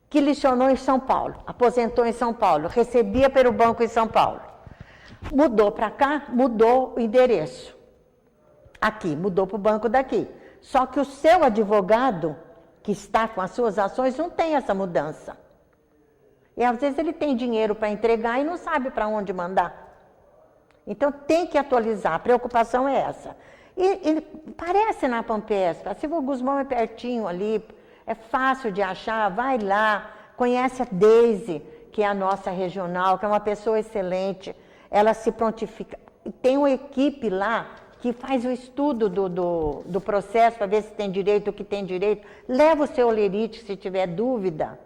que licionou em São Paulo, aposentou em São Paulo, recebia pelo banco em São Paulo. Mudou para cá, mudou o endereço. Aqui, mudou para o banco daqui. Só que o seu advogado, que está com as suas ações, não tem essa mudança. E às vezes ele tem dinheiro para entregar e não sabe para onde mandar. Então tem que atualizar, a preocupação é essa. E parece na Pampesp, a Silva Guzmão é pertinho ali, é fácil de achar, vai lá, conhece a Deise, que é a nossa regional, que é uma pessoa excelente, ela se prontifica. tem uma equipe lá que faz o estudo do processo para ver se tem direito, o que tem direito. Leva o seu olerite se tiver dúvida.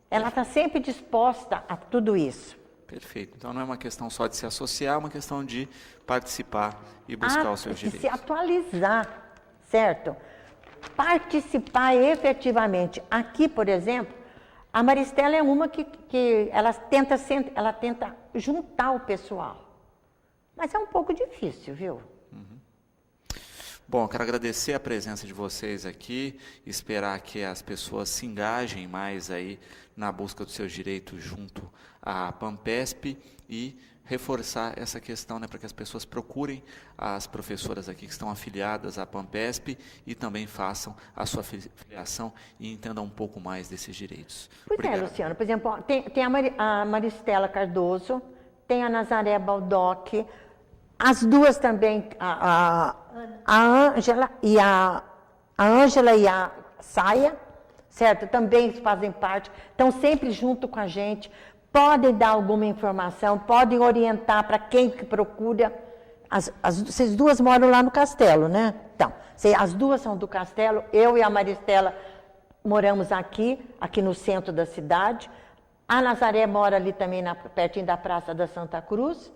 Ela está sempre disposta a tudo isso. Perfeito. Então não é uma questão só de se associar, é uma questão de participar e buscar os seus direitos. Se atualizar, certo? Participar efetivamente. Aqui, por exemplo, a Maristela é uma que ela tenta juntar o pessoal. Mas é um pouco difícil, viu? Bom, eu quero agradecer a presença de vocês aqui, esperar que as pessoas se engajem mais aí na busca dos seus direitos junto à Pampesp e reforçar essa questão, né, para que as pessoas procurem as professoras aqui que estão afiliadas à Pampesp e também façam a sua filiação e entendam um pouco mais desses direitos. Pois Obrigado. é, Luciano. Por exemplo, tem a Maristela Cardoso, tem a Nazaré Baldock, as duas também, a Ângela e a Saia, certo? Também fazem parte, estão sempre junto com a gente, podem dar alguma informação, podem orientar para quem que procura. Vocês duas moram lá no Castelo, né? Então, as duas são do Castelo, eu e a Maristela moramos aqui no centro da cidade. A Nazaré mora ali também, pertinho da Praça da Santa Cruz.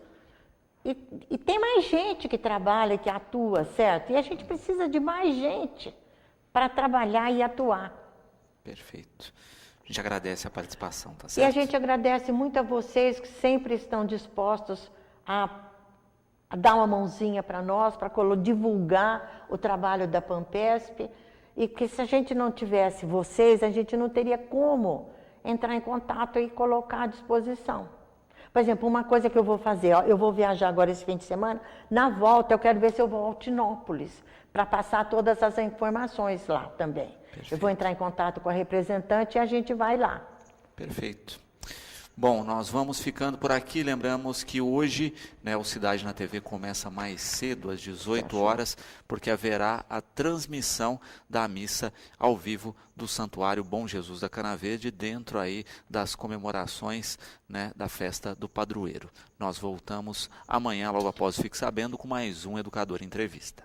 E tem mais gente que trabalha, que atua, certo? E a gente precisa de mais gente para trabalhar e atuar. Perfeito. A gente agradece a participação, tá certo? E a gente agradece muito a vocês que sempre estão dispostos a dar uma mãozinha para nós, para divulgar o trabalho da Pampesp. E que se a gente não tivesse vocês, a gente não teria como entrar em contato e colocar à disposição. Por exemplo, uma coisa que eu vou fazer, eu vou viajar agora esse fim de semana, na volta eu quero ver se eu vou a Altinópolis, para passar todas as informações lá também. Perfeito. Eu vou entrar em contato com a representante e a gente vai lá. Perfeito. Bom, nós vamos ficando por aqui. Lembramos que hoje, né, o Cidade na TV começa mais cedo, às 18 horas, porque haverá a transmissão da missa ao vivo do Santuário Bom Jesus da Cana Verde, dentro aí das comemorações, né, da festa do padroeiro. Nós voltamos amanhã, logo após Fique Sabendo, com mais um Educador Entrevista.